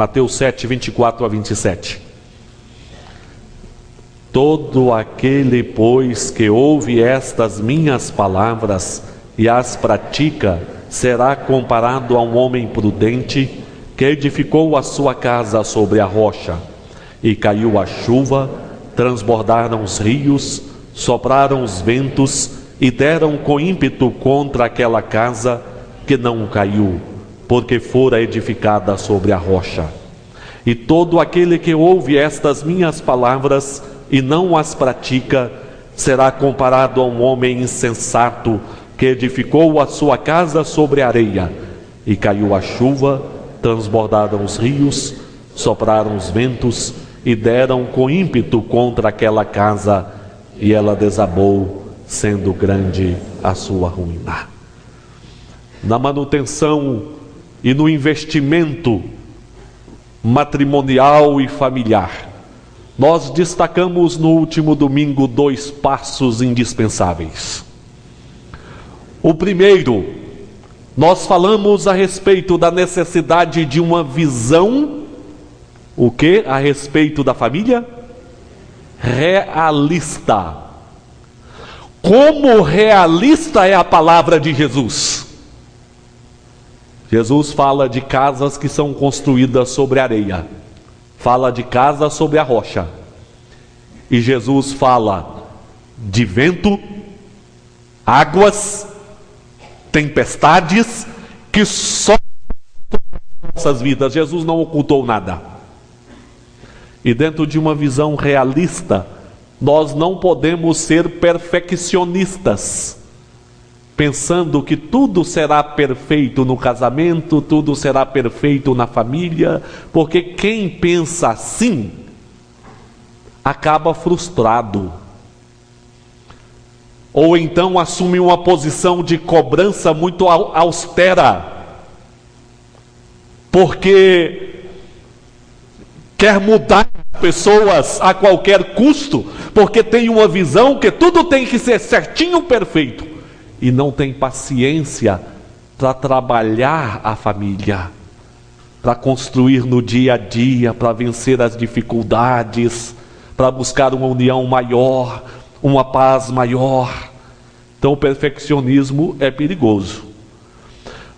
Mateus 7, 24 a 27. Todo aquele, pois, que ouve estas minhas palavras e as pratica, será comparado a um homem prudente que edificou a sua casa sobre a rocha. E caiu a chuva, transbordaram os rios, sopraram os ventos e deram com ímpeto contra aquela casa, que não caiu, porque fora edificada sobre a rocha. E todo aquele que ouve estas minhas palavras e não as pratica, será comparado a um homem insensato que edificou a sua casa sobre a areia. E caiu a chuva, transbordaram os rios, sopraram os ventos e deram com ímpeto contra aquela casa, e ela desabou, sendo grande a sua ruína. Na manutenção e no investimento matrimonial e familiar, nós destacamos no último domingo 2 passos indispensáveis. O primeiro, nós falamos a respeito da necessidade de uma visão, o que? A respeito da família? Realista. Como realista é a palavra de Jesus? Jesus fala de casas que são construídas sobre areia, fala de casa sobre a rocha, e Jesus fala de vento, águas, tempestades que só nossas vidas. Jesus não ocultou nada. E dentro de uma visão realista, nós não podemos ser perfeccionistas, pensando que tudo será perfeito no casamento, tudo será perfeito na família, porque quem pensa assim acaba frustrado, ou então assume uma posição de cobrança muito austera, porque quer mudar pessoas a qualquer custo, porque tem uma visão que tudo tem que ser certinho, perfeito, e não tem paciência para trabalhar a família, para construir no dia a dia, para vencer as dificuldades, para buscar uma união maior, uma paz maior. Então o perfeccionismo é perigoso.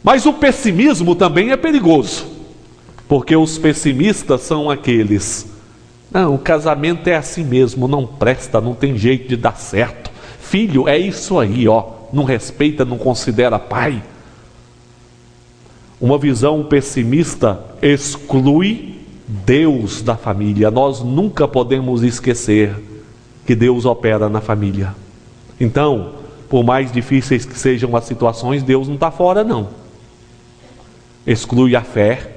Mas o pessimismo também é perigoso, porque os pessimistas são aqueles: não, o casamento é assim mesmo, não presta, não tem jeito de dar certo. Filho, é isso aí, ó. Não respeita, não considera pai. Uma visão pessimista exclui Deus da família. Nós nunca podemos esquecer que Deus opera na família. Então, por mais difíceis que sejam as situações, Deus não está fora, não. Exclui a fé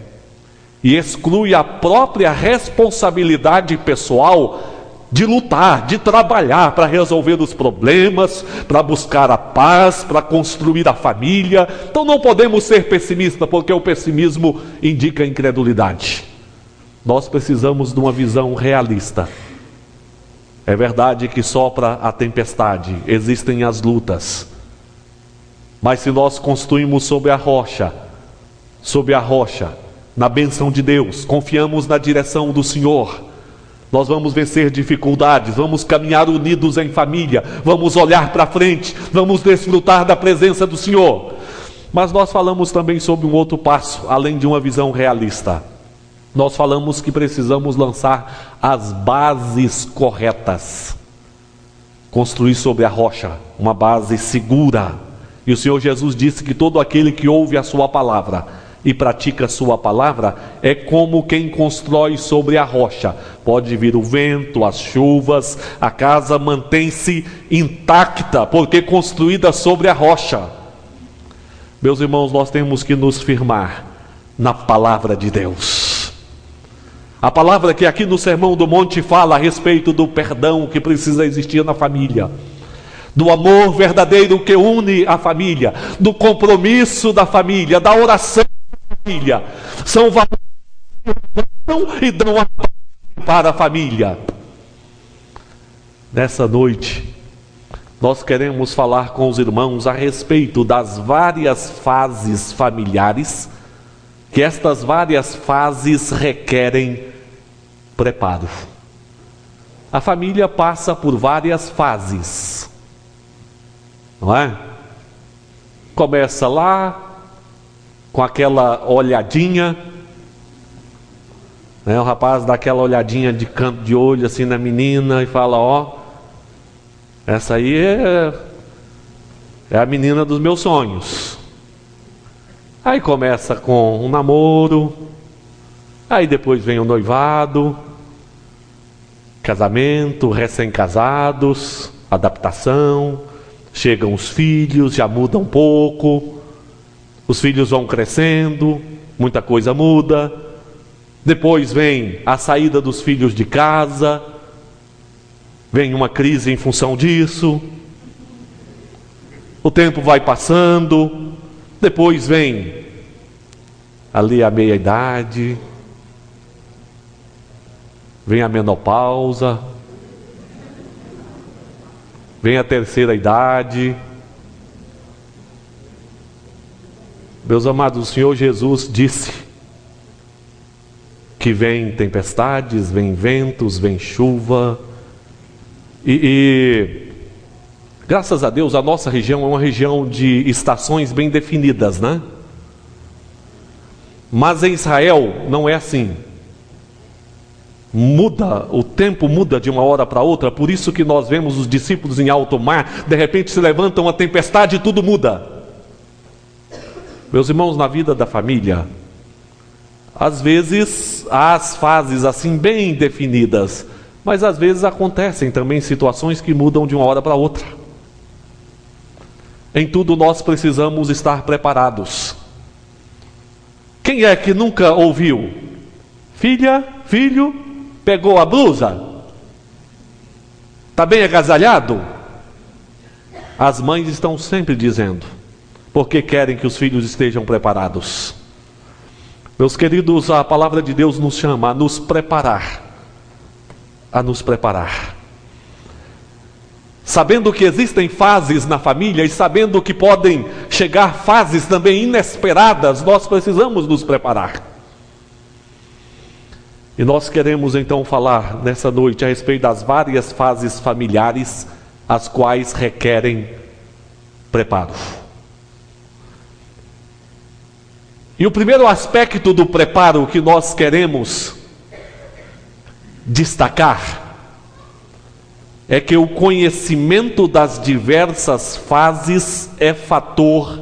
e exclui a própria responsabilidade pessoal de lutar, de trabalhar para resolver os problemas, para buscar a paz, para construir a família. Então não podemos ser pessimistas, porque o pessimismo indica incredulidade. Nós precisamos de uma visão realista. É verdade que sopra a tempestade, existem as lutas, mas se nós construímos sobre a rocha, na bênção de Deus, confiamos na direção do Senhor, nós vamos vencer dificuldades, vamos caminhar unidos em família, vamos olhar para frente, vamos desfrutar da presença do Senhor. Mas nós falamos também sobre um outro passo, além de uma visão realista. Nós falamos que precisamos lançar as bases corretas, construir sobre a rocha, uma base segura. E o Senhor Jesus disse que todo aquele que ouve a sua palavra e pratica a sua palavra é como quem constrói sobre a rocha. Pode vir o vento, as chuvas, a casa mantém-se intacta, porque construída sobre a rocha. Meus irmãos, nós temos que nos firmar na palavra de Deus. A palavra que aqui no Sermão do Monte fala a respeito do perdão que precisa existir na família, do amor verdadeiro que une a família, do compromisso da família, da oração da família. São valores que e dão a paz para a família. Nessa noite, nós queremos falar com os irmãos a respeito das várias fases familiares que estas várias fases requerem preparo. A família passa por várias fases, não é? Começa lá com aquela olhadinha, né? O rapaz dá aquela olhadinha de canto de olho assim na menina e fala: ó, essa aí é a menina dos meus sonhos. Aí começa com um namoro, aí depois vem o noivado, casamento, recém-casados, adaptação, chegam os filhos, já muda um pouco, os filhos vão crescendo, muita coisa muda, depois vem a saída dos filhos de casa, vem uma crise em função disso, o tempo vai passando, depois vem ali a meia-idade, vem a menopausa, vem a terceira idade. Meus amados, o Senhor Jesus disse que vem tempestades, vem ventos, vem chuva, e graças a Deus a nossa região é uma região de estações bem definidas, né? Mas em Israel não é assim. Muda, o tempo muda de uma hora para outra, por isso que nós vemos os discípulos em alto mar, de repente se levanta uma tempestade e tudo muda. Meus irmãos, na vida da família, às vezes há as fases assim bem definidas, mas às vezes acontecem também situações que mudam de uma hora para outra. Em tudo nós precisamos estar preparados. Quem é que nunca ouviu? Filha, filho, pegou a blusa? Está bem agasalhado? As mães estão sempre dizendo, porque querem que os filhos estejam preparados. Meus queridos, a palavra de Deus nos chama a nos preparar. A nos preparar. Sabendo que existem fases na família e sabendo que podem chegar fases também inesperadas, nós precisamos nos preparar. E nós queremos então falar nessa noite a respeito das várias fases familiares, as quais requerem preparo. E o primeiro aspecto do preparo que nós queremos destacar é que o conhecimento das diversas fases é fator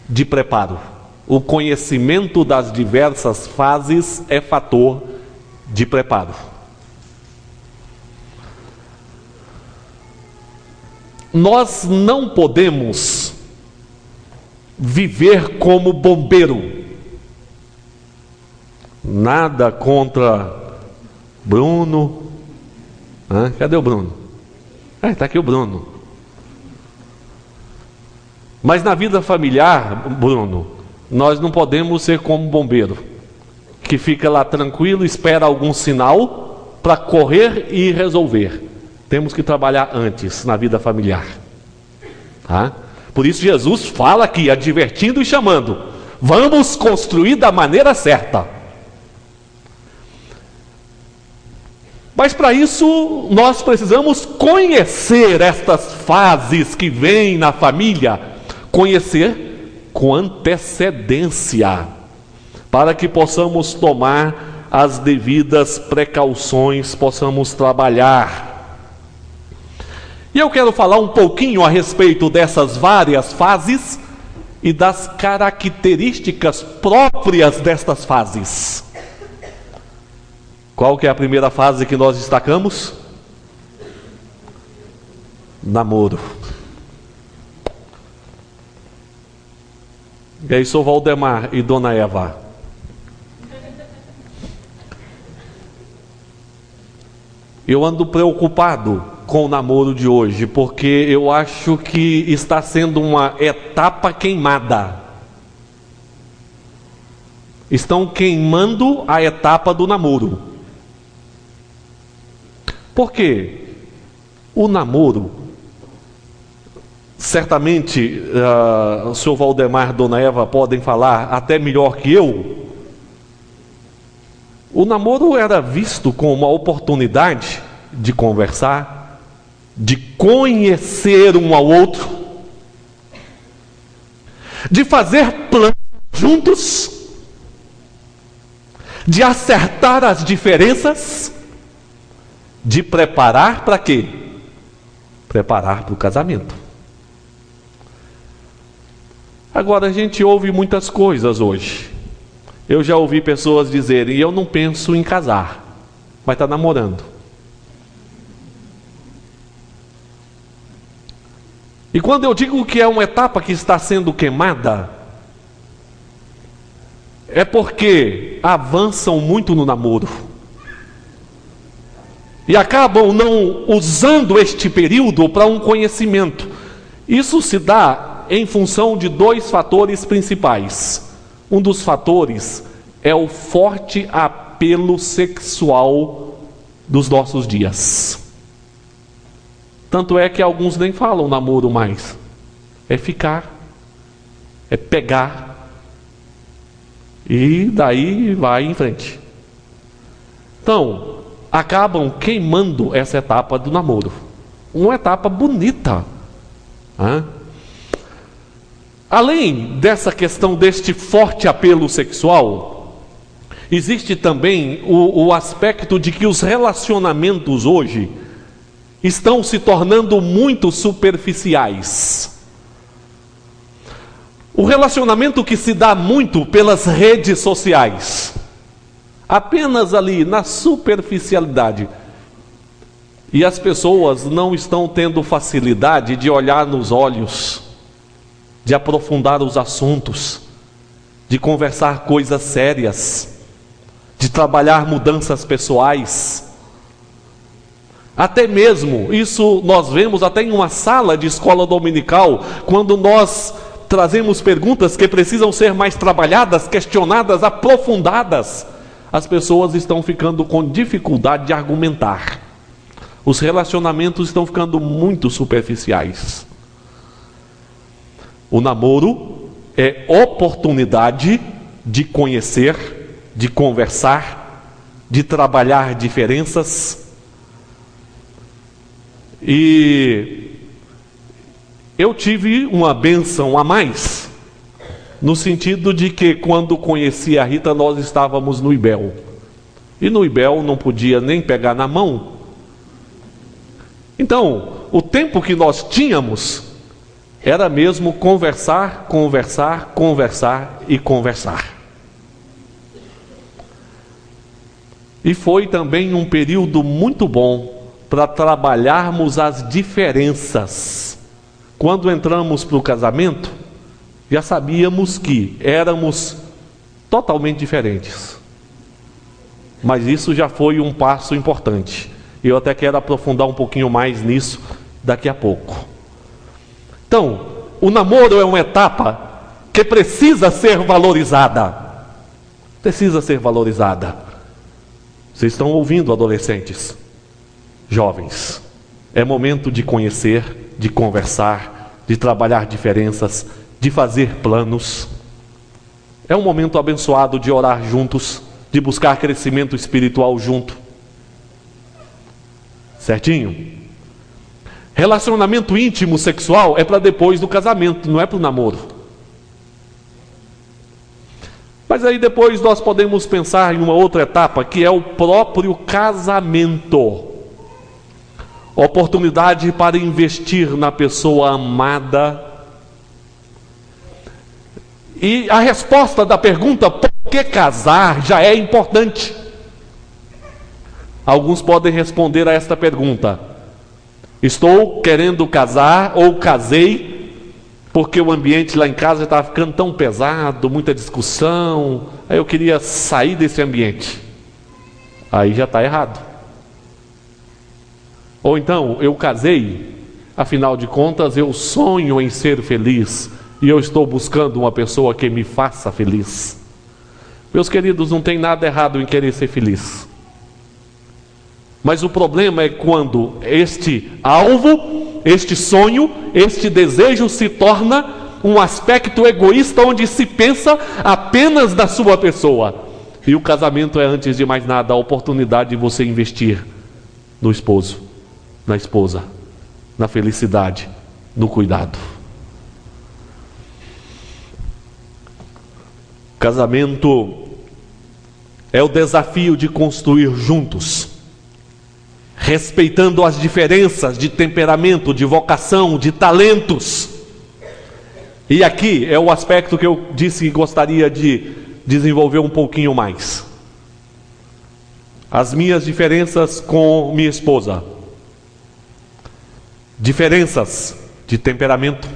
de preparo. O conhecimento das diversas fases é fator de preparo. Nós não podemos viver como bombeiro. Nada contra Bruno. Cadê o Bruno? Está aqui o Bruno. Mas na vida familiar, Bruno, nós não podemos ser como bombeiro, que fica lá tranquilo, espera algum sinal para correr e resolver. Temos que trabalhar antes na vida familiar. Por isso Jesus fala aqui, advertindo e chamando: vamos construir da maneira certa. Mas para isso nós precisamos conhecer estas fases que vêm na família, conhecer com antecedência, para que possamos tomar as devidas precauções, possamos trabalhar. E eu quero falar um pouquinho a respeito dessas várias fases e das características próprias destas fases. Qual que é a primeira fase que nós destacamos? Namoro. E aí, sou Valdemar e Dona Eva. Eu ando preocupado com o namoro de hoje, porque eu acho que está sendo uma etapa queimada. Estão queimando a etapa do namoro. Porque o namoro certamente o senhor Valdemar e dona Eva podem falar até melhor que eu. O namoro era visto como uma oportunidade de conversar, de conhecer um ao outro, de fazer planos juntos, de acertar as diferenças, de preparar para quê? Preparar para o casamento. Agora a gente ouve muitas coisas hoje. Eu já ouvi pessoas dizerem: eu não penso em casar, mas está namorando. E quando eu digo que é uma etapa que está sendo queimada, é porque avançam muito no namoro e acabam não usando este período para um conhecimento. Isso se dá em função de dois fatores principais. Um dos fatores é o forte apelo sexual dos nossos dias. Tanto é que alguns nem falam namoro mais. É ficar, é pegar, e daí vai em frente. Então, acabam queimando essa etapa do namoro. Uma etapa bonita. Além dessa questão deste forte apelo sexual, existe também o aspecto de que os relacionamentos hoje estão se tornando muito superficiais. O relacionamento que se dá muito pelas redes sociais, apenas ali na superficialidade. E as pessoas não estão tendo facilidade de olhar nos olhos, de aprofundar os assuntos, de conversar coisas sérias, de trabalhar mudanças pessoais. Até mesmo, isso nós vemos até em uma sala de escola dominical, quando nós trazemos perguntas que precisam ser mais trabalhadas, questionadas, aprofundadas. As pessoas estão ficando com dificuldade de argumentar. Os relacionamentos estão ficando muito superficiais. O namoro é oportunidade de conhecer, de conversar, de trabalhar diferenças. E eu tive uma bênção a mais, no sentido de que quando conheci a Rita, nós estávamos no Ibel. E no Ibel não podia nem pegar na mão. Então, o tempo que nós tínhamos era mesmo conversar, conversar, conversar e conversar. E foi também um período muito bom para trabalharmos as diferenças. Quando entramos para o casamento, já sabíamos que éramos totalmente diferentes. Mas isso já foi um passo importante. Eu até quero aprofundar um pouquinho mais nisso daqui a pouco. Então, o namoro é uma etapa que precisa ser valorizada. Precisa ser valorizada. Vocês estão ouvindo, adolescentes, jovens. É momento de conhecer, de conversar, de trabalhar diferenças, de fazer planos. É um momento abençoado de orar juntos, de buscar crescimento espiritual junto. Certinho? Relacionamento íntimo sexual é para depois do casamento, não é para o namoro. Mas aí depois nós podemos pensar em uma outra etapa, que é o próprio casamento. Oportunidade para investir na pessoa amada. E a resposta da pergunta, por que casar, já é importante. Alguns podem responder a esta pergunta: estou querendo casar ou casei porque o ambiente lá em casa estava ficando tão pesado, muita discussão, aí eu queria sair desse ambiente. Aí já está errado. Ou então, eu casei, afinal de contas eu sonho em ser feliz e eu estou buscando uma pessoa que me faça feliz. Meus queridos, não tem nada errado em querer ser feliz. Mas o problema é quando este alvo este sonho, este desejo se torna um aspecto egoísta, onde se pensa apenas na sua pessoa. E o casamento é, antes de mais nada, a oportunidade de você investir no esposo, na esposa, na felicidade, no cuidado. Casamento é o desafio de construir juntos, respeitando as diferenças de temperamento, de vocação, de talentos. E aqui é o aspecto que eu disse que gostaria de desenvolver um pouquinho mais. As minhas diferenças com minha esposa, diferenças de temperamento,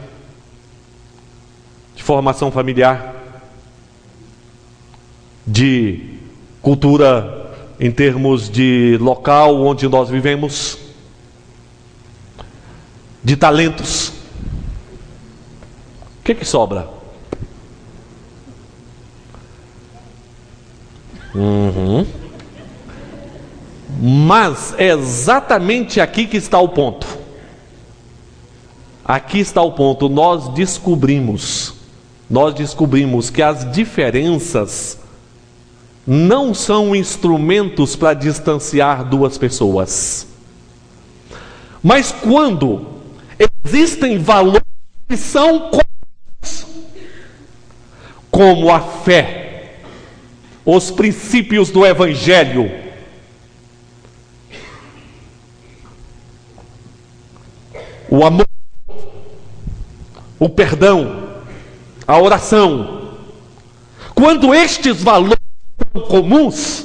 de formação familiar, de cultura em termos de local onde nós vivemos, de talentos. O que sobra? Mas é exatamente aqui que está o ponto. Aqui está o ponto. Nós descobrimos que as diferenças não são instrumentos para distanciar duas pessoas. Mas quando existem valores que são comuns, como a fé, os princípios do Evangelho, o amor, o perdão, a oração, quando estes valores são comuns,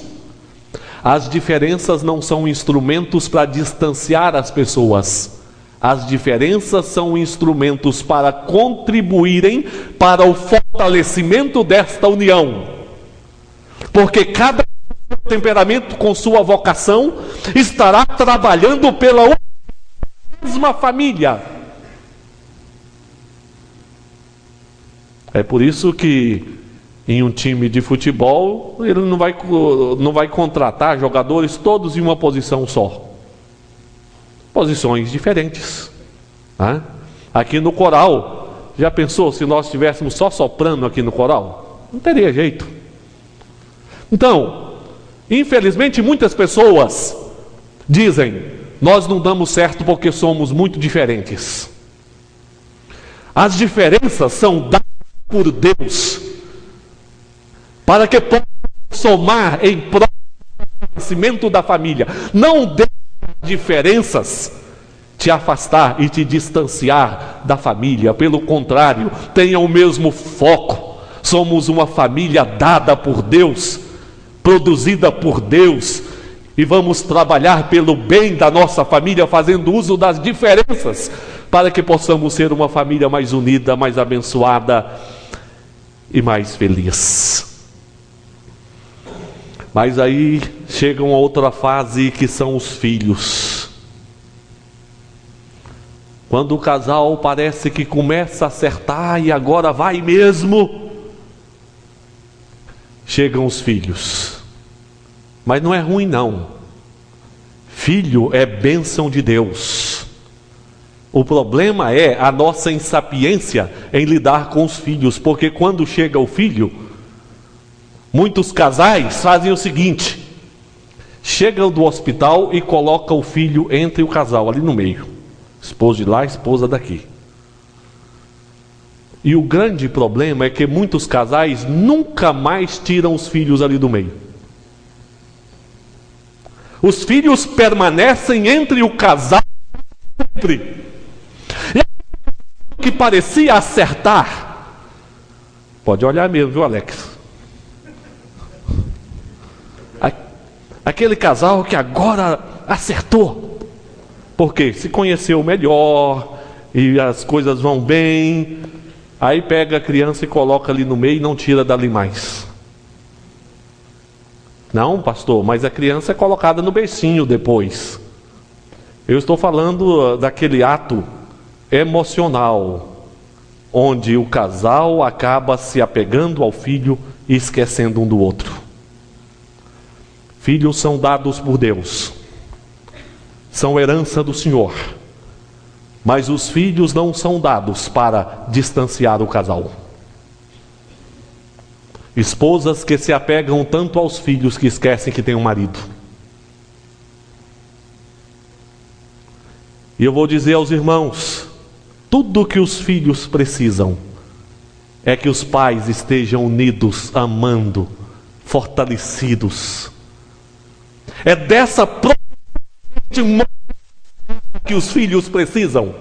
as diferenças não são instrumentos para distanciar as pessoas. As diferenças são instrumentos para contribuírem para o fortalecimento desta união. Porque cada temperamento com sua vocação estará trabalhando pela mesma família. É por isso que em um time de futebol ele não vai contratar jogadores todos em uma posição só. Posições diferentes. Aqui no coral, já pensou se nós estivéssemos só soprando aqui no coral? Não teria jeito. Então, infelizmente muitas pessoas dizem: nós não damos certo porque somos muito diferentes. As diferenças são dadas por Deus para que possam somar em prol do crescimento da família. Não deixe diferenças te afastar e te distanciar da família. Pelo contrário, tenha o mesmo foco. Somos uma família dada por Deus, produzida por Deus, e vamos trabalhar pelo bem da nossa família, fazendo uso das diferenças, para que possamos ser uma família mais unida, mais abençoada e mais feliz. Mas aí chega uma outra fase, que são os filhos. Quando o casal parece que começa a acertar e agora vai mesmo, chegam os filhos. Mas não é ruim não. Filho é bênção de Deus. O problema é a nossa insapiência em lidar com os filhos, porque quando chega o filho, muitos casais fazem o seguinte: chegam do hospital e colocam o filho entre o casal, ali no meio. Esposa de lá, esposa daqui. E o grande problema é que muitos casais nunca mais tiram os filhos ali do meio. Os filhos permanecem entre o casal sempre. E o que parecia acertar, pode olhar mesmo, viu, Alex? Aquele casal que agora acertou, porque se conheceu melhor e as coisas vão bem, aí pega a criança e coloca ali no meio e não tira dali mais. Não, pastor, mas a criança é colocada no bercinho depois. Eu estou falando daquele ato emocional, onde o casal acaba se apegando ao filho e esquecendo um do outro. Filhos são dados por Deus, são herança do Senhor. Mas os filhos não são dados para distanciar o casal. Esposas que se apegam tanto aos filhos que esquecem que tem um marido. E eu vou dizer aos irmãos, tudo que os filhos precisam é que os pais estejam unidos, amando, fortalecidos. É dessa proximidade que os filhos precisam.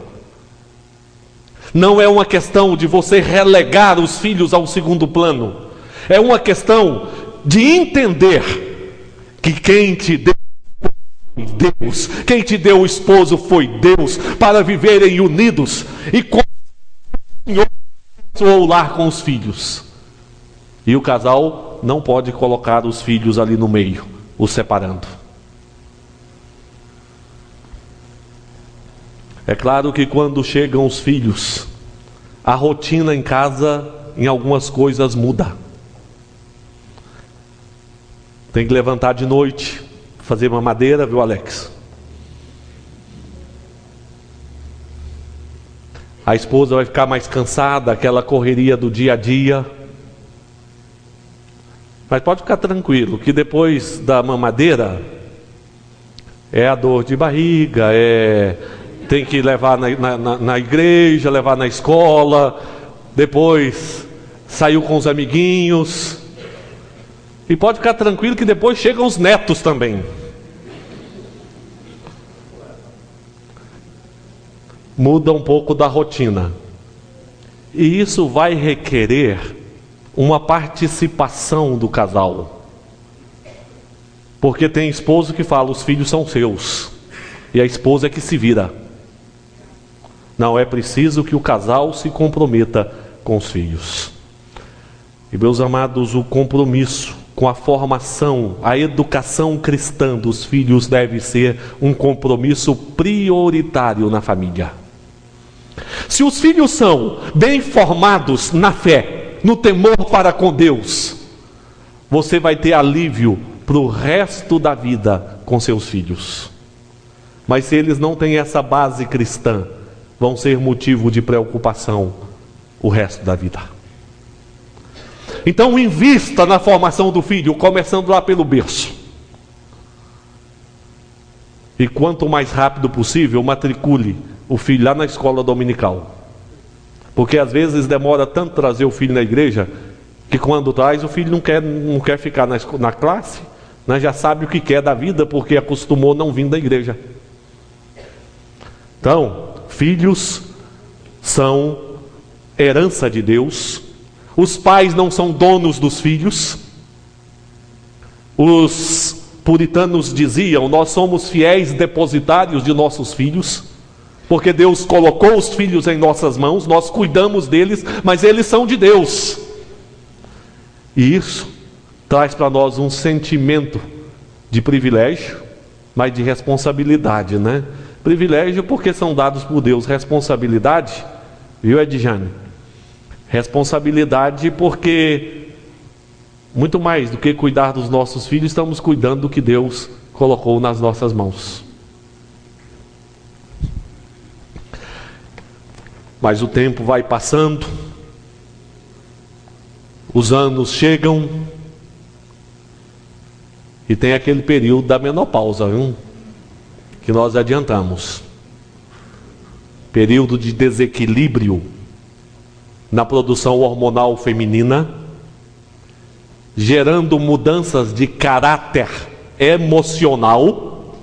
Não é uma questão de você relegar os filhos ao segundo plano. É uma questão de entender que quem te deu foi Deus, quem te deu o esposo foi Deus, para viverem unidos e com o Senhor o lar com os filhos. E o casal não pode colocar os filhos ali no meio, os separando. É claro que quando chegam os filhos, a rotina em casa, em algumas coisas, muda. Tem que levantar de noite, fazer mamadeira, viu, Alex? A esposa vai ficar mais cansada, aquela correria do dia a dia. Mas pode ficar tranquilo, que depois da mamadeira, é a dor de barriga, tem que levar na igreja, levar na escola, depois saiu com os amiguinhos. E pode ficar tranquilo que depois chegam os netos também. Muda um pouco da rotina. E isso vai requerer uma participação do casal. Porque tem esposo que fala, os filhos são seus. E a esposa é que se vira. Não, é preciso que o casal se comprometa com os filhos. E meus amados, o compromisso com a formação, a educação cristã dos filhos deve ser um compromisso prioritário na família. Se os filhos são bem formados na fé, no temor para com Deus, você vai ter alívio para o resto da vida com seus filhos. Mas se eles não têm essa base cristã, vão ser motivo de preocupação o resto da vida. Então invista na formação do filho, começando lá pelo berço. E quanto mais rápido possível, matricule o filho lá na escola dominical. Porque às vezes demora tanto trazer o filho na igreja, que quando traz, o filho não quer ficar na classe, né? Já sabe o que quer da vida, porque acostumou não vir da igreja. Então, filhos são herança de Deus. Os pais não são donos dos filhos. Os puritanos diziam, nós somos fiéis depositários de nossos filhos, porque Deus colocou os filhos em nossas mãos, nós cuidamos deles, mas eles são de Deus. E isso traz para nós um sentimento de privilégio, mas de responsabilidade, né? Privilégio porque são dados por Deus, responsabilidade, viu, Edjane? Responsabilidade porque, muito mais do que cuidar dos nossos filhos, estamos cuidando do que Deus colocou nas nossas mãos. Mas o tempo vai passando, os anos chegam, e tem aquele período da menopausa, viu? Que nós adiantamos. Período de desequilíbrio na produção hormonal feminina, gerando mudanças de caráter emocional,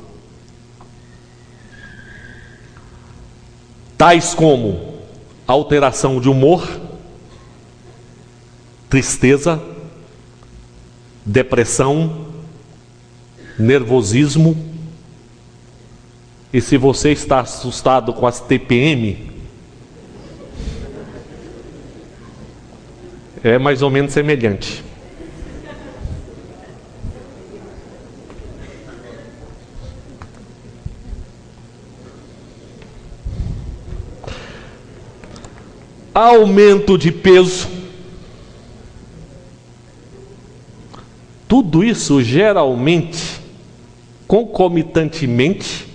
tais como alteração de humor, tristeza, depressão, nervosismo. E se você está assustado com as TPM, é mais ou menos semelhante. Aumento de peso. Tudo isso geralmente, concomitantemente,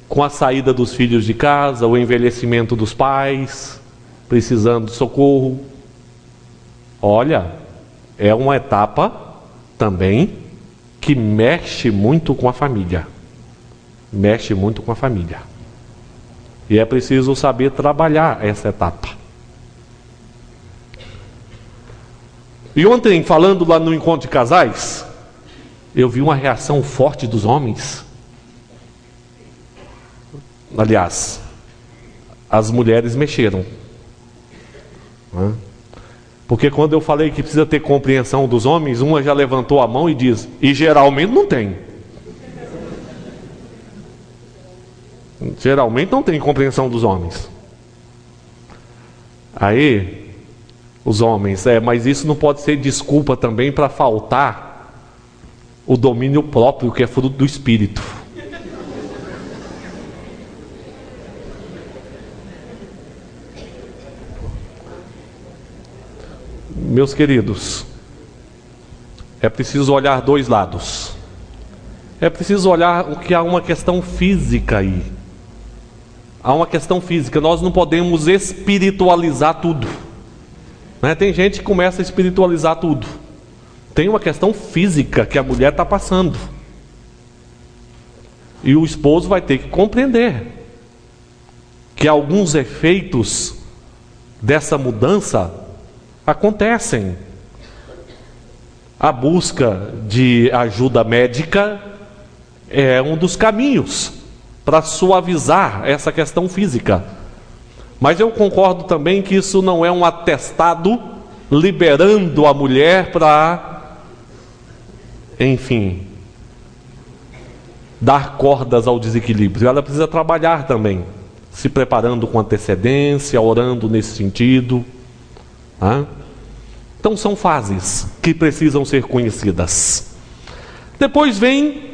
com a saída dos filhos de casa, o envelhecimento dos pais, precisando de socorro. Olha, é uma etapa também que mexe muito com a família. Mexe muito com a família. E é preciso saber trabalhar essa etapa. E ontem, falando lá no encontro de casais, eu vi uma reação forte dos homens. Aliás, as mulheres mexeram. Porque quando eu falei que precisa ter compreensão dos homens, uma já levantou a mão e diz: e geralmente não tem. Geralmente não tem compreensão dos homens. Aí, os homens, mas isso não pode ser desculpa também para faltar o domínio próprio, que é fruto do Espírito. Meus queridos, é preciso olhar dois lados. É preciso olhar que há uma questão física aí. Há uma questão física, nós não podemos espiritualizar tudo. Tem gente que começa a espiritualizar tudo. Tem uma questão física que a mulher está passando. E o esposo vai ter que compreender que alguns efeitos dessa mudança acontecem. A busca de ajuda médica é um dos caminhos para suavizar essa questão física. Mas eu concordo também que isso não é um atestado liberando a mulher para, enfim, dar cordas ao desequilíbrio. Ela precisa trabalhar também, se preparando com antecedência, orando nesse sentido. Então são fases que precisam ser conhecidas. Depois vem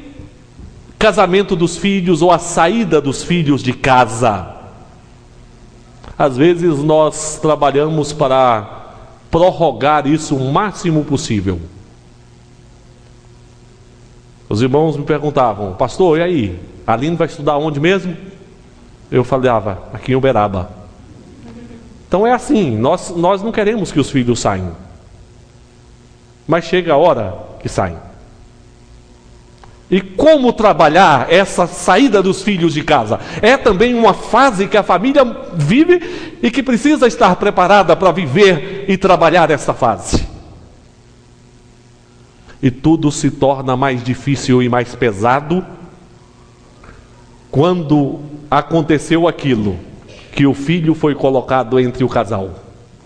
casamento dos filhos ou a saída dos filhos de casa. Às vezes nós trabalhamos para prorrogar isso o máximo possível. Os irmãos me perguntavam: pastor, e aí? A Aline vai estudar onde mesmo? Eu falava: aqui em Uberaba. Então é assim, nós não queremos que os filhos saiam, mas chega a hora que saem. E como trabalhar essa saída dos filhos de casa? É também uma fase que a família vive e que precisa estar preparada para viver e trabalhar essa fase. E tudo se torna mais difícil e mais pesado quando aconteceu aquilo, que o filho foi colocado entre o casal.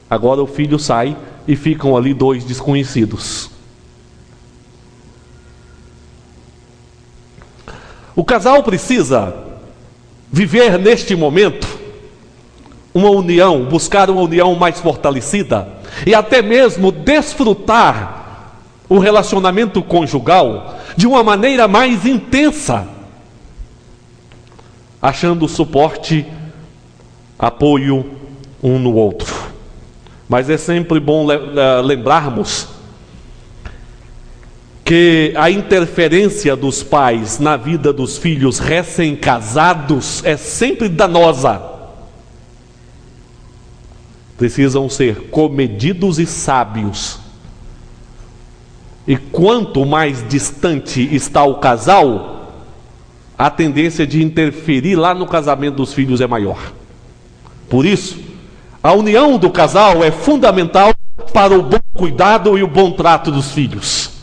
Agora o filho sai e ficam ali dois desconhecidos. O casal precisa viver neste momento uma união, buscar uma união mais fortalecida e até mesmo desfrutar o relacionamento conjugal de uma maneira mais intensa, achando suporte, apoio um no outro. Mas é sempre bom lembrarmos que a interferência dos pais na vida dos filhos recém-casados é sempre danosa. Precisam ser comedidos e sábios. E quanto mais distante está o casal, a tendência de interferir lá no casamento dos filhos é maior. Por isso, a união do casal é fundamental para o bom cuidado e o bom trato dos filhos.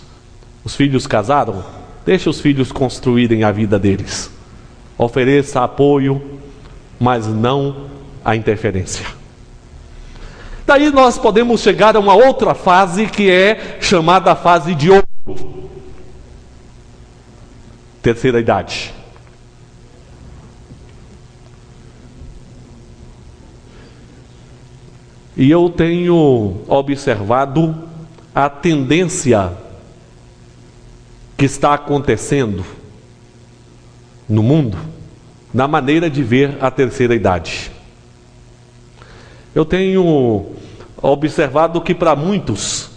Os filhos casaram, deixa os filhos construírem a vida deles. Ofereça apoio, mas não a interferência. Daí nós podemos chegar a uma outra fase que é chamada fase de ouro. Terceira idade. E eu tenho observado a tendência que está acontecendo no mundo, na maneira de ver a terceira idade. Eu tenho observado que para muitos,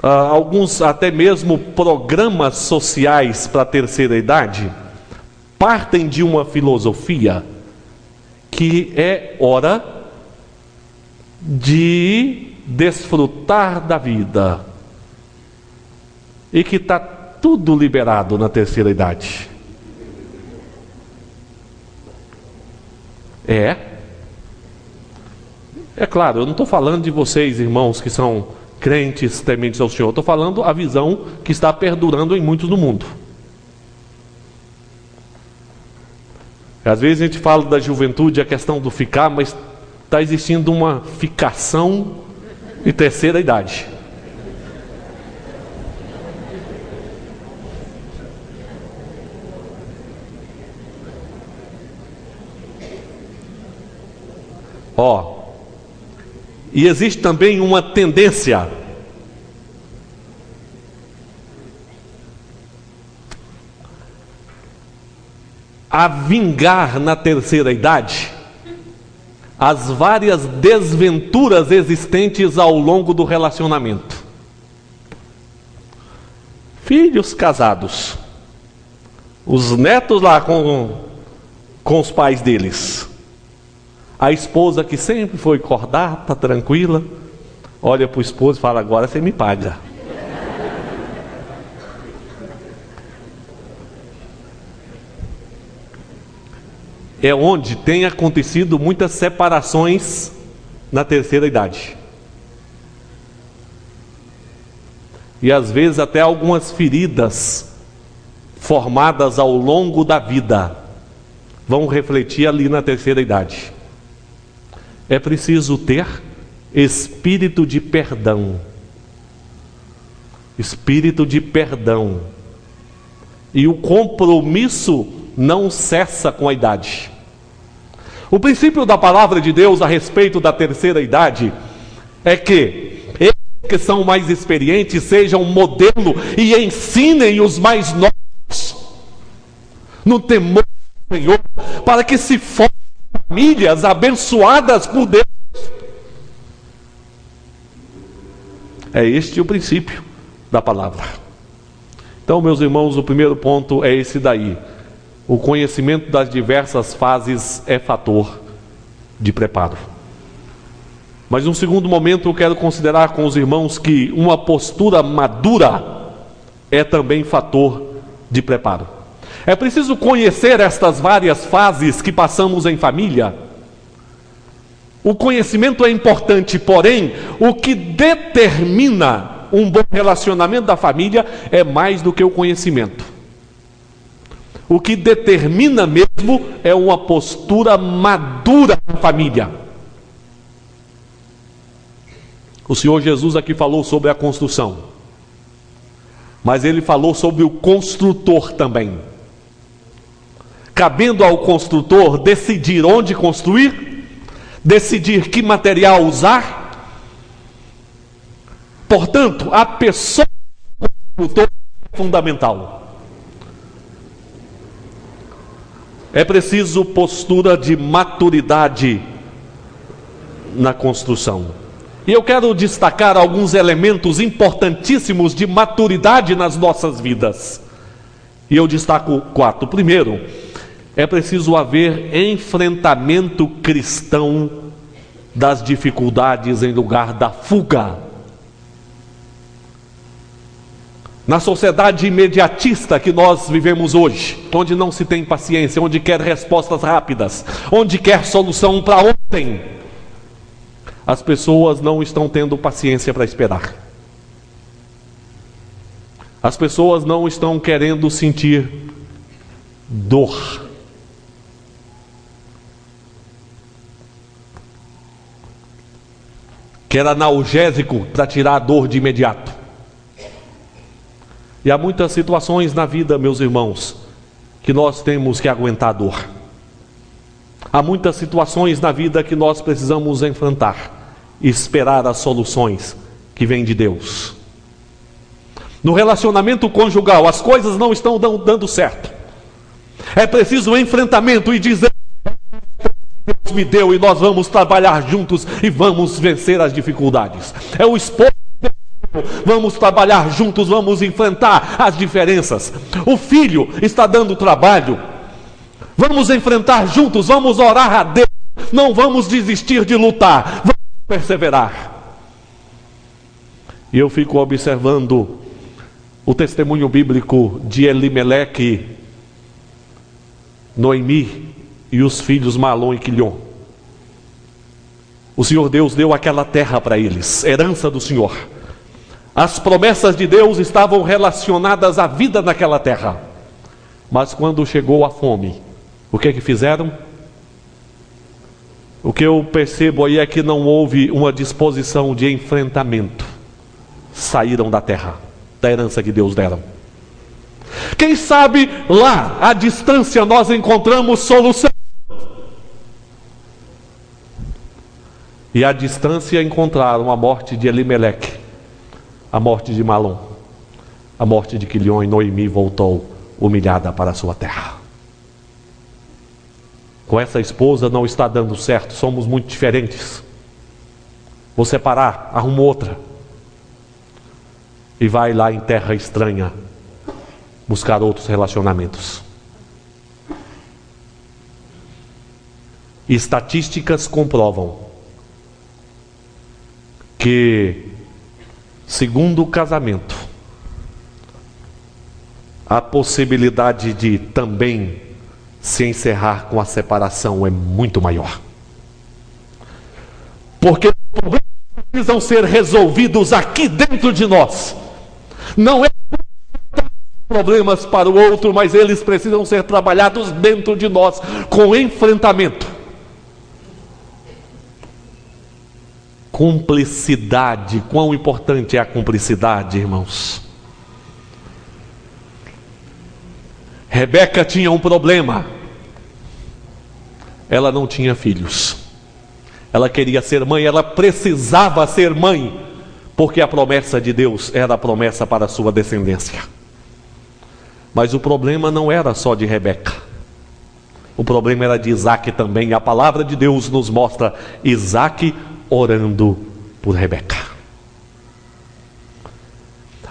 alguns até mesmo programas sociais para a terceira idade, partem de uma filosofia que é hora de desfrutar da vida e que está tudo liberado na terceira idade. É claro, eu não estou falando de vocês, irmãos, que são crentes tementes ao Senhor. Estou falando a visão que está perdurando em muitos do mundo. Às vezes a gente fala da juventude, a questão do ficar, mas está existindo uma ficação de terceira idade. E existe também uma tendência a vingar na terceira idade as várias desventuras existentes ao longo do relacionamento. Filhos casados, os netos lá com os pais deles, a esposa que sempre foi cordata, tranquila, olha para o esposo e fala: agora você me paga. É onde tem acontecido muitas separações na terceira idade. E às vezes até algumas feridas formadas ao longo da vida vão refletir ali na terceira idade. É preciso ter espírito de perdão. Espírito de perdão. E o compromisso não cessa com a idade. O princípio da palavra de Deus a respeito da terceira idade é que eles que são mais experientes sejam modelo e ensinem os mais novos no temor do Senhor, para que se formem famílias abençoadas por Deus. É este o princípio da palavra. Então, meus irmãos, o primeiro ponto é esse daí. O conhecimento das diversas fases é fator de preparo. Mas num segundo momento eu quero considerar com os irmãos que uma postura madura é também fator de preparo. É preciso conhecer estas várias fases que passamos em família. O conhecimento é importante, porém, o que determina um bom relacionamento da família é mais do que o conhecimento. O que determina mesmo é uma postura madura da família. O Senhor Jesus aqui falou sobre a construção, mas Ele falou sobre o construtor também. Cabendo ao construtor decidir onde construir, decidir que material usar. Portanto, a pessoa do construtor é fundamental. É preciso postura de maturidade na construção. E eu quero destacar alguns elementos importantíssimos de maturidade nas nossas vidas. E eu destaco 4. Primeiro, é preciso haver enfrentamento cristão das dificuldades em lugar da fuga. Na sociedade imediatista que nós vivemos hoje, onde não se tem paciência, onde quer respostas rápidas, onde quer solução para ontem, as pessoas não estão tendo paciência para esperar. As pessoas não estão querendo sentir dor. Quer analgésico para tirar a dor de imediato. E há muitas situações na vida, meus irmãos, que nós temos que aguentar a dor. Há muitas situações na vida que nós precisamos enfrentar e esperar as soluções que vêm de Deus. No relacionamento conjugal, as coisas não estão dando certo. É preciso um enfrentamento e dizer: Deus me deu e nós vamos trabalhar juntos e vamos vencer as dificuldades. É o esposo, vamos trabalhar juntos, vamos enfrentar as diferenças. O filho está dando trabalho Vamos enfrentar juntos, vamos orar a Deus. Não vamos desistir de lutar, vamos perseverar. E eu fico observando o testemunho bíblico de Elimeleque, Noemi e os filhos Malom e Quilion. O Senhor Deus deu aquela terra para eles, herança do Senhor. As promessas de Deus estavam relacionadas à vida naquela terra. Mas quando chegou a fome, o que fizeram? O que eu percebo aí é que não houve uma disposição de enfrentamento. Saíram da terra, da herança que Deus deram. Quem sabe lá, à distância, nós encontramos solução. E à distância encontraram a morte de Elimeleque, a morte de Malom, a morte de Quilion, e Noemi voltou humilhada para a sua terra. Com essa esposa não está dando certo, somos muito diferentes. Vou separar, arrumo outra. E vai lá em terra estranha buscar outros relacionamentos. E estatísticas comprovam que, segundo o casamento, a possibilidade de também se encerrar com a separação é muito maior. Porque os problemas precisam ser resolvidos aqui dentro de nós. Não é problemas para o outro, mas eles precisam ser trabalhados dentro de nós, com enfrentamento. Cumplicidade. Quão importante é a cumplicidade, irmãos? Rebeca tinha um problema. Ela não tinha filhos. Ela queria ser mãe, ela precisava ser mãe, porque a promessa de Deus era a promessa para a sua descendência. Mas o problema não era só de Rebeca. O problema era de Isaac também. A palavra de Deus nos mostra Isaac orando por Rebeca.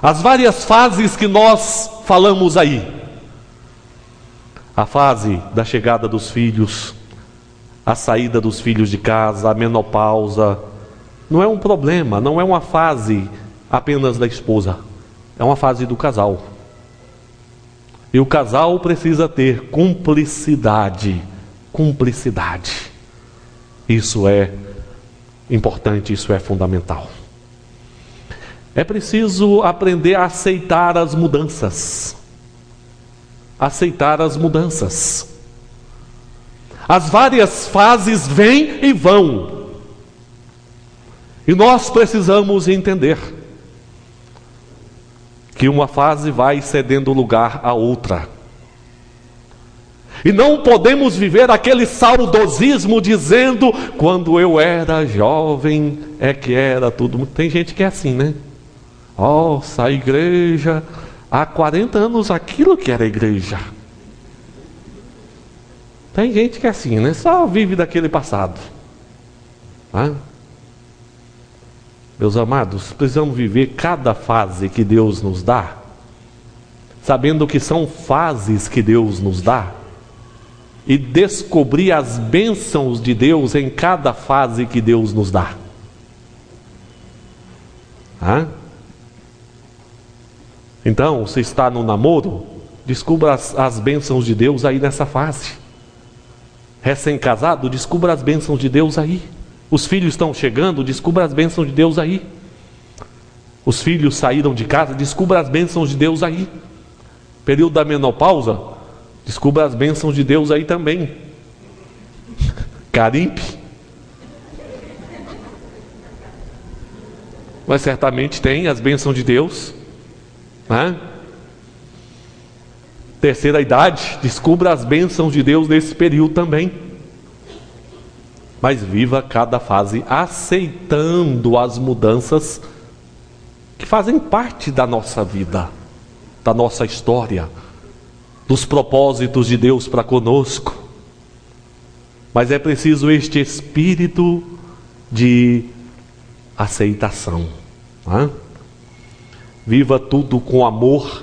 As várias fases que nós falamos aí. A fase da chegada dos filhos, a saída dos filhos de casa, a menopausa, não é um problema, não é uma fase apenas da esposa, é uma fase do casal. E o casal precisa ter cumplicidade. Cumplicidade. Isso é importante, isso é fundamental. É preciso aprender a aceitar as mudanças. Aceitar as mudanças. As várias fases vêm e vão. E nós precisamos entender que uma fase vai cedendo lugar à outra. E não podemos viver aquele saudosismo dizendo, quando eu era jovem é que era tudo. Tem gente que é assim, né? Nossa, a igreja, há 40 anos aquilo que era igreja. Tem gente que é assim, né? Só vive daquele passado. Meus amados, precisamos viver cada fase que Deus nos dá, sabendo que são fases que Deus nos dá, e descobrir as bênçãos de Deus em cada fase que Deus nos dá. Então, se está no namoro, descubra as bênçãos de Deus aí nessa fase. Recém-casado, descubra as bênçãos de Deus aí. Os filhos estão chegando, descubra as bênçãos de Deus aí. Os filhos saíram de casa, descubra as bênçãos de Deus aí. Período da menopausa, descubra as bênçãos de Deus aí também. Carimpe. Mas certamente tem as bênçãos de Deus. Terceira idade, descubra as bênçãos de Deus nesse período também. Mas viva cada fase aceitando as mudanças que fazem parte da nossa vida, da nossa história, dos propósitos de Deus para conosco. Mas é preciso este espírito de aceitação. Viva tudo com amor,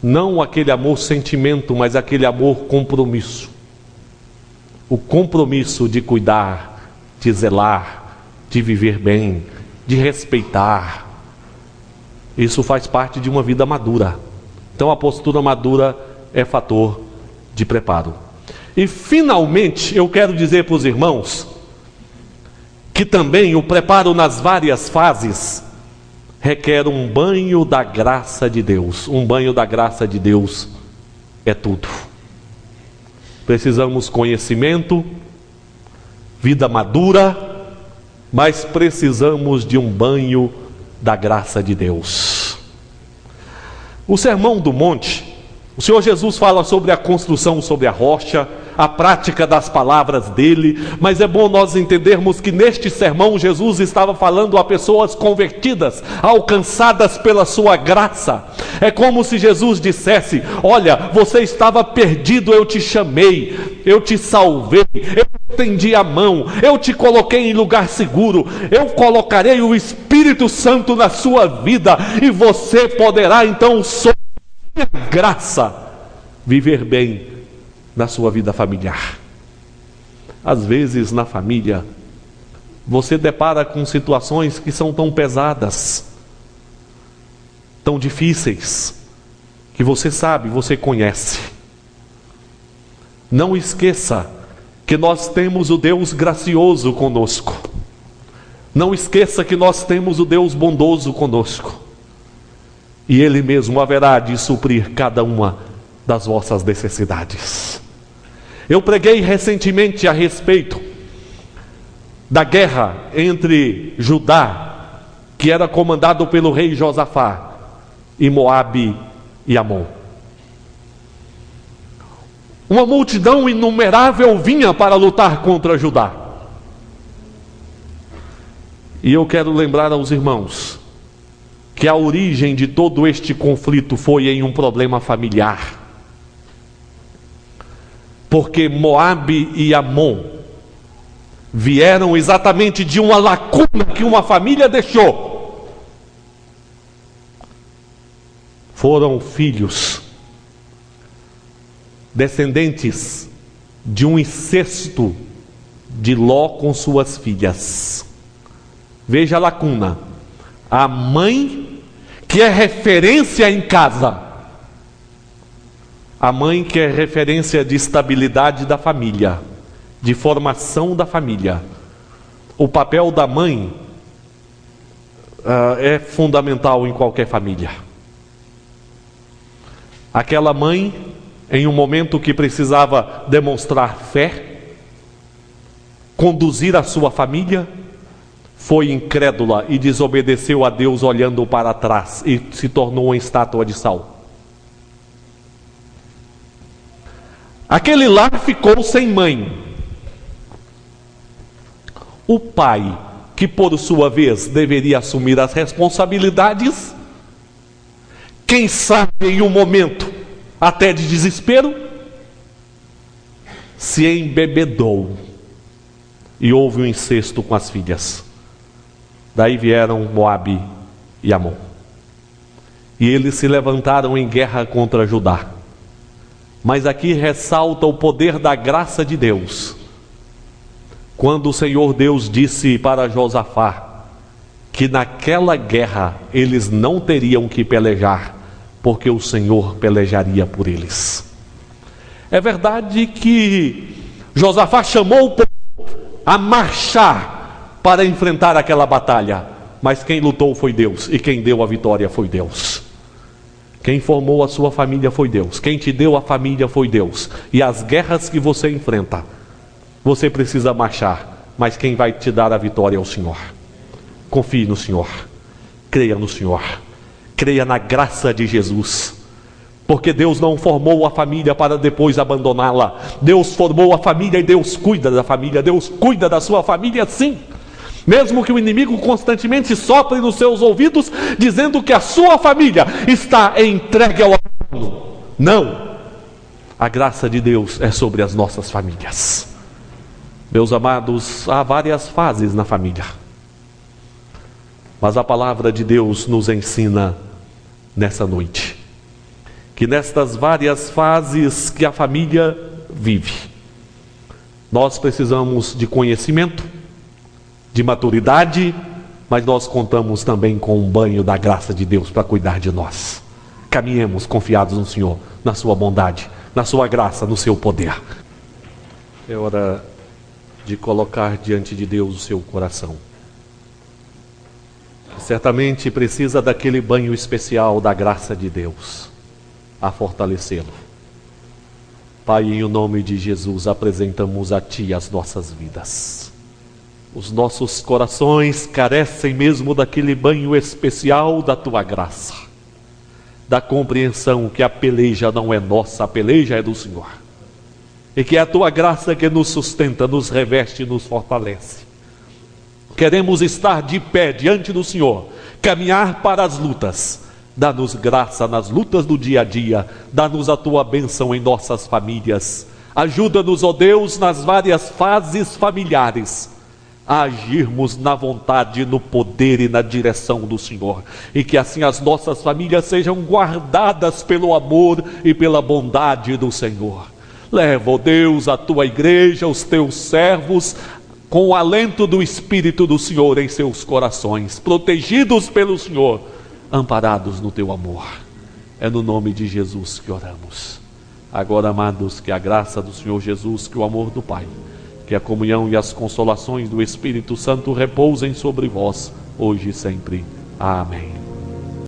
não aquele amor sentimento, mas aquele amor compromisso. o compromisso de cuidar, de zelar, de viver bem, de respeitar. Isso faz parte de uma vida madura. Então a postura madura é fator de preparo. E finalmente eu quero dizer para os irmãos que também o preparo nas várias fases requer um banho da graça de Deus. Um banho da graça de Deus é tudo. Precisamos conhecimento, vida madura, mas precisamos de um banho da graça de Deus. O Sermão do Monte, o Senhor Jesus fala sobre a construção sobre a rocha, a prática das palavras dele, mas é bom nós entendermos que neste sermão Jesus estava falando a pessoas convertidas, alcançadas pela sua graça. É como se Jesus dissesse: olha, você estava perdido, eu te chamei, eu te salvei, eu estendi a mão, eu te coloquei em lugar seguro, eu colocarei o Espírito Santo na sua vida, e você poderá então, sob minha graça, viver bem na sua vida familiar. Às vezes na família você depara com situações que são tão pesadas, tão difíceis, que você sabe, você conhece. Não esqueça que nós temos o Deus gracioso conosco. Não esqueça que nós temos o Deus bondoso conosco, e Ele mesmo haverá de suprir cada uma das vossas necessidades. Eu preguei recentemente a respeito da guerra entre Judá, que era comandado pelo rei Josafá, e Moabe e Amon. Uma multidão inumerável vinha para lutar contra Judá. E eu quero lembrar aos irmãos que a origem de todo este conflito foi em um problema familiar. Porque Moabe e Amon vieram exatamente de uma lacuna que uma família deixou. Foram filhos, descendentes de um incesto de Ló com suas filhas. Veja a lacuna. A mãe, que é referência em casa, a mãe que é referência de estabilidade da família, de formação da família. O papel da mãe é fundamental em qualquer família. Aquela mãe, em um momento que precisava demonstrar fé, conduzir a sua família, foi incrédula e desobedeceu a Deus olhando para trás e se tornou uma estátua de sal. Aquele lar ficou sem mãe. O pai, que por sua vez deveria assumir as responsabilidades, quem sabe em um momento até de desespero, se embebedou e houve um incesto com as filhas. Daí vieram Moabe e Amon, e eles se levantaram em guerra contra Judá. Mas aqui ressalta o poder da graça de Deus, quando o Senhor Deus disse para Josafá que naquela guerra eles não teriam que pelejar, porque o Senhor pelejaria por eles. É verdade que Josafá chamou o povo a marchar para enfrentar aquela batalha, mas quem lutou foi Deus, e quem deu a vitória foi Deus. Quem formou a sua família foi Deus. Quem te deu a família foi Deus. E as guerras que você enfrenta, você precisa marchar, mas quem vai te dar a vitória é o Senhor. Confie no Senhor, creia no Senhor, creia na graça de Jesus, porque Deus não formou a família para depois abandoná-la. Deus formou a família e Deus cuida da família. Deus cuida da sua família, sim. Mesmo que o inimigo constantemente sopre nos seus ouvidos, dizendo que a sua família está entregue ao abandono. Não! A graça de Deus é sobre as nossas famílias. Meus amados, há várias fases na família, mas a palavra de Deus nos ensina nessa noite que nestas várias fases que a família vive, Nós precisamos de conhecimento, de maturidade, mas nós contamos também com um banho da graça de Deus para cuidar de nós. Caminhemos confiados no Senhor, na sua bondade, na sua graça, no seu poder. É hora de colocar diante de Deus o seu coração. Certamente precisa daquele banho especial da graça de Deus a fortalecê-lo. Pai, em nome de Jesus, apresentamos a Ti as nossas vidas. Os nossos corações carecem mesmo daquele banho especial da Tua graça, da compreensão que a peleja não é nossa, a peleja é do Senhor, e que é a Tua graça que nos sustenta, nos reveste e nos fortalece. Queremos estar de pé diante do Senhor, caminhar para as lutas. Dá-nos graça nas lutas do dia a dia, dá-nos a Tua bênção em nossas famílias. Ajuda-nos, ó Deus, nas várias fases familiares, a agirmos na vontade, no poder e na direção do Senhor. E que assim as nossas famílias sejam guardadas pelo amor e pela bondade do Senhor. Leva, ó Deus, a Tua igreja, os Teus servos, com o alento do Espírito do Senhor em seus corações, protegidos pelo Senhor, amparados no Teu amor. É no nome de Jesus que oramos. Agora, amados, que a graça do Senhor Jesus, que o amor do Pai, que a comunhão e as consolações do Espírito Santo repousem sobre vós, hoje e sempre. Amém.